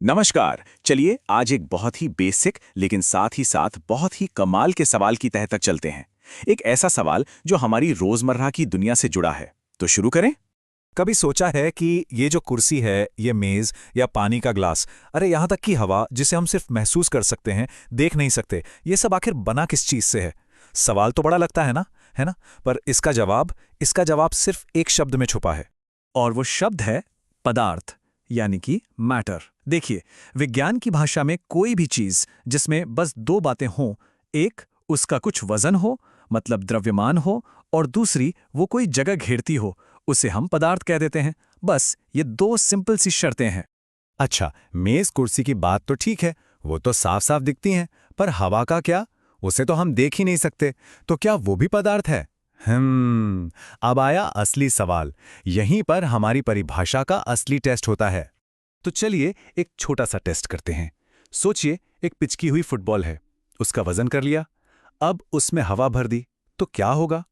नमस्कार। चलिए आज एक बहुत ही बेसिक लेकिन साथ ही साथ बहुत ही कमाल के सवाल की तह तक चलते हैं। एक ऐसा सवाल जो हमारी रोजमर्रा की दुनिया से जुड़ा है। तो शुरू करें। कभी सोचा है कि ये जो कुर्सी है, ये मेज़ या पानी का ग्लास, अरे यहाँ तक कि हवा जिसे हम सिर्फ महसूस कर सकते हैं, देख नहीं सकते, ये सब आखिर बना किस चीज़ से है? सवाल तो बड़ा लगता है ना? है ना? पर इसका जवाब सिर्फ एक शब्द में छुपा है। और वो शब्द है पदार्थ, यानी कि मैटर। देखिए, विज्ञान की भाषा में कोई भी चीज जिसमें बस दो बातें हों, एक उसका कुछ वजन हो, मतलब द्रव्यमान हो, और दूसरी वो कोई जगह घेरती हो, उसे हम पदार्थ कह देते हैं। बस ये दो सिंपल सी शर्तें हैं। अच्छा, मेज़ कुर्सी की बात तो ठीक है, वो तो साफ साफ दिखती हैं, पर हवा का क्या? उसे तो हम देख ही नहीं सकते, तो क्या वो भी पदार्थ है? अब आया असली सवाल। यहीं पर हमारी परिभाषा का असली टेस्ट होता है। तो चलिए एक छोटा सा टेस्ट करते हैं। सोचिए, एक पिचकी हुई फुटबॉल है, उसका वजन कर लिया, अब उसमें हवा भर दी, तो क्या होगा?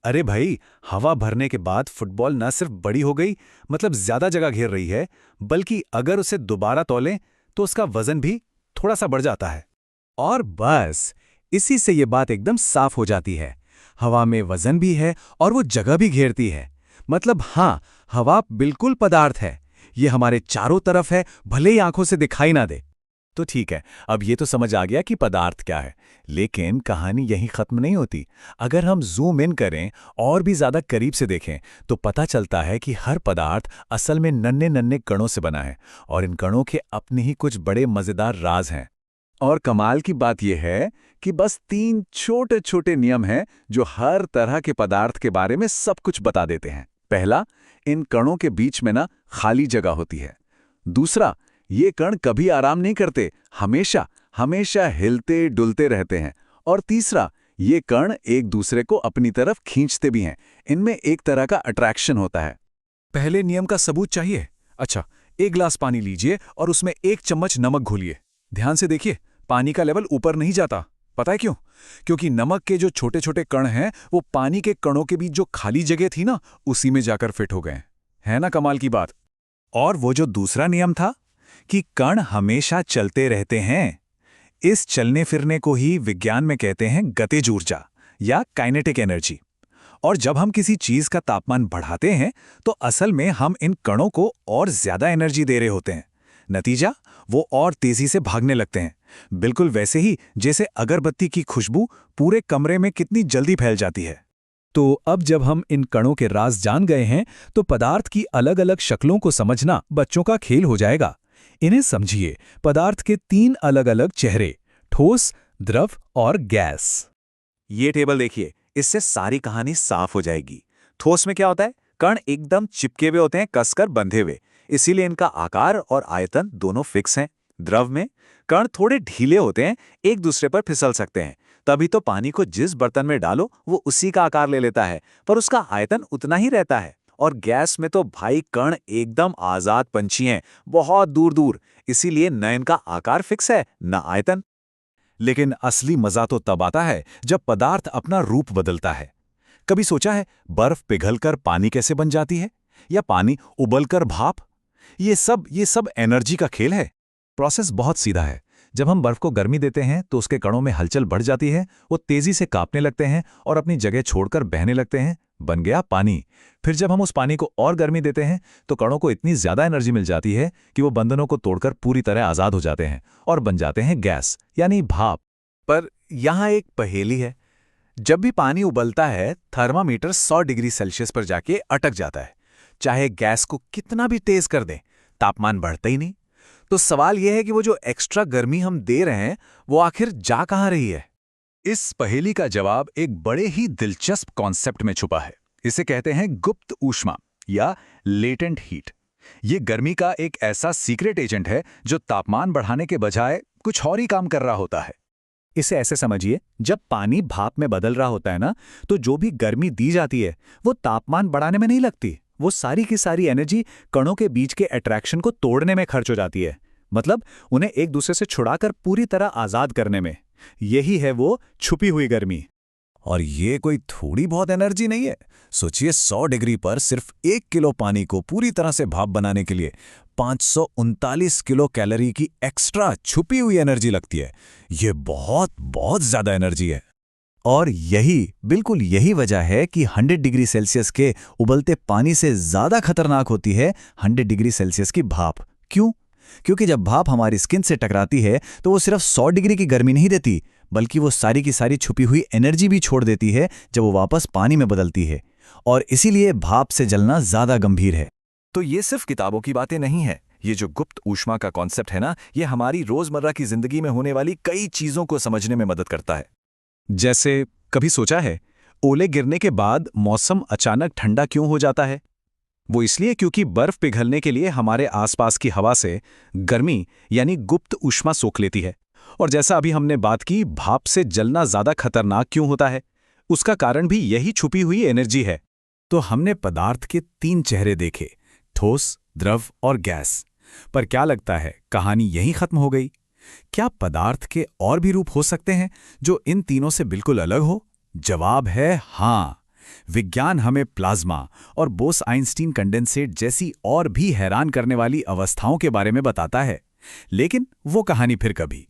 अरे भाई, हवा भरने के बाद फुटबॉल न सिर्फ बड़ी हो गई, मतलब ज्यादा जगह घेर रही है, बल्कि अगर उसे दोबारा तौलें तो उसका वजन भी थोड़ा सा बढ़ जाता है। और बस इसी से ये बात एकदम साफ हो जाती है। हवा में वजन भी है और वो जगह भी घेरती है। मतलब हाँ, हवा बिल्कुल पदार्थ है। ये हमारे चारों तरफ है, भले ही आंखों से दिखाई ना दे। तो ठीक है, अब ये तो समझ आ गया कि पदार्थ क्या है। लेकिन कहानी यहीं खत्म नहीं होती। अगर हम जूम इन करें और भी ज्यादा करीब से देखें तो पता चलता है कि हर पदार्थ असल में नन्हे नन्हे कणों से बना है, और इन कणों के अपने ही कुछ बड़े मजेदार राज हैं। और कमाल की बात यह है कि बस 3 छोटे छोटे नियम हैं जो हर तरह के पदार्थ के बारे में सब कुछ बता देते हैं। पहला, इन कणों के बीच में ना खाली जगह होती है। दूसरा, ये कण कभी आराम नहीं करते, हमेशा हमेशा हिलते डुलते रहते हैं। और तीसरा, ये कण एक दूसरे को अपनी तरफ खींचते भी हैं। इनमें एक तरह का अट्रैक्शन होता है। पहले नियम का सबूत चाहिए? अच्छा, एक गिलास पानी लीजिए और उसमें 1 चम्मच नमक घोलिए। ध्यान से देखिए, पानी का लेवल ऊपर नहीं जाता। पता है क्यों? क्योंकि नमक के जो छोटे छोटे कण हैं वो पानी के कणों के बीच जो खाली जगह थी ना, उसी में जाकर फिट हो गए। है ना कमाल की बात? और वो जो दूसरा नियम था कि कण हमेशा चलते रहते हैं, इस चलने फिरने को ही विज्ञान में कहते हैं गतिज ऊर्जा या काइनेटिक एनर्जी। और जब हम किसी चीज का तापमान बढ़ाते हैं तो असल में हम इन कणों को और ज्यादा एनर्जी दे रहे होते हैं। नतीजा, वो और तेजी से भागने लगते हैं। बिल्कुल वैसे ही जैसे अगरबत्ती की खुशबू पूरे कमरे में कितनी जल्दी फैल जाती है। तो अब जब हम इन कणों के राज जान गए हैं तो पदार्थ की अलग अलग शक्लों को समझना बच्चों का खेल हो जाएगा। इन्हें समझिए, पदार्थ के 3 अलग अलग चेहरे: ठोस, द्रव और गैस। ये टेबल देखिए, इससे सारी कहानी साफ हो जाएगी। ठोस में क्या होता है? कण एकदम चिपके हुए होते हैं, कसकर बंधे हुए, इसीलिए इनका आकार और आयतन दोनों फिक्स हैं। द्रव में कण थोड़े ढीले होते हैं, एक दूसरे पर फिसल सकते हैं। तभी तो पानी को जिस बर्तन में डालो वो उसी का आकार ले लेता है, पर उसका आयतन उतना ही रहता है। और गैस में तो भाई कण एकदम आजाद पंछी हैं, बहुत दूर दूर, इसीलिए न इनका आकार फिक्स है न आयतन। लेकिन असली मजा तो तब आता है जब पदार्थ अपना रूप बदलता है। कभी सोचा है बर्फ पिघलकर पानी कैसे बन जाती है, या पानी उबलकर भाप? ये सब एनर्जी का खेल है। प्रोसेस बहुत सीधा है। जब हम बर्फ को गर्मी देते हैं तो उसके कणों में हलचल बढ़ जाती है, वो तेजी से कांपने लगते हैं और अपनी जगह छोड़कर बहने लगते हैं। बन गया पानी। फिर जब हम उस पानी को और गर्मी देते हैं तो कणों को इतनी ज्यादा एनर्जी मिल जाती है कि वो बंधनों को तोड़कर पूरी तरह आजाद हो जाते हैं और बन जाते हैं गैस, यानी भाप। पर यहाँ एक पहेली है। जब भी पानी उबलता है, थर्मामीटर 100 डिग्री सेल्सियस पर जाके अटक जाता है। चाहे गैस को कितना भी तेज कर दें, तापमान बढ़ता ही नहीं। तो सवाल यह है कि वो जो एक्स्ट्रा गर्मी हम दे रहे हैं, वो आखिर जा कहाँ रही है? इस पहेली का जवाब एक बड़े ही दिलचस्प कॉन्सेप्ट में छुपा है। इसे कहते हैं गुप्त ऊष्मा या लेटेंट हीट। ये गर्मी का एक ऐसा सीक्रेट एजेंट है जो तापमान बढ़ाने के बजाय कुछ और ही काम कर रहा होता है। इसे ऐसे समझिए, जब पानी भाप में बदल रहा होता है ना, तो जो भी गर्मी दी जाती है वो तापमान बढ़ाने में नहीं लगती। वो सारी की सारी एनर्जी कणों के बीच के अट्रैक्शन को तोड़ने में खर्च हो जाती है। मतलब उन्हें एक दूसरे से छुड़ाकर पूरी तरह आजाद करने में। यही है वो छुपी हुई गर्मी। और ये कोई थोड़ी बहुत एनर्जी नहीं है। सोचिए 100 डिग्री पर सिर्फ 1 किलो पानी को पूरी तरह से भाप बनाने के लिए 539 किलो कैलोरी की एक्स्ट्रा छुपी हुई एनर्जी लगती है। ये बहुत बहुत ज्यादा एनर्जी है। और बिल्कुल यही वजह है कि 100 डिग्री सेल्सियस के उबलते पानी से ज्यादा खतरनाक होती है 100 डिग्री सेल्सियस की भाप। क्यों? क्योंकि जब भाप हमारी स्किन से टकराती है तो वो सिर्फ 100 डिग्री की गर्मी नहीं देती, बल्कि वो सारी की सारी छुपी हुई एनर्जी भी छोड़ देती है जब वो वापस पानी में बदलती है। और इसीलिए भाप से जलना ज्यादा गंभीर है। तो ये सिर्फ किताबों की बातें नहीं है। ये जो गुप्त ऊष्मा का कॉन्सेप्ट है ना, ये हमारी रोजमर्रा की जिंदगी में होने वाली कई चीजों को समझने में मदद करता है। जैसे कभी सोचा है, ओले गिरने के बाद मौसम अचानक ठंडा क्यों हो जाता है? वो इसलिए क्योंकि बर्फ पिघलने के लिए हमारे आसपास की हवा से गर्मी यानी गुप्त ऊष्मा सोख लेती है। और जैसा अभी हमने बात की, भाप से जलना ज्यादा खतरनाक क्यों होता है, उसका कारण भी यही छुपी हुई एनर्जी है। तो हमने पदार्थ के 3 चेहरे देखे, ठोस, द्रव और गैस। पर क्या लगता है कहानी यहीं खत्म हो गई? क्या पदार्थ के और भी रूप हो सकते हैं जो इन तीनों से बिल्कुल अलग हो? जवाब है हाँ। विज्ञान हमें प्लाज्मा और बोस-आइंस्टीन कंडेंसेट जैसी और भी हैरान करने वाली अवस्थाओं के बारे में बताता है। लेकिन वो कहानी फिर कभी।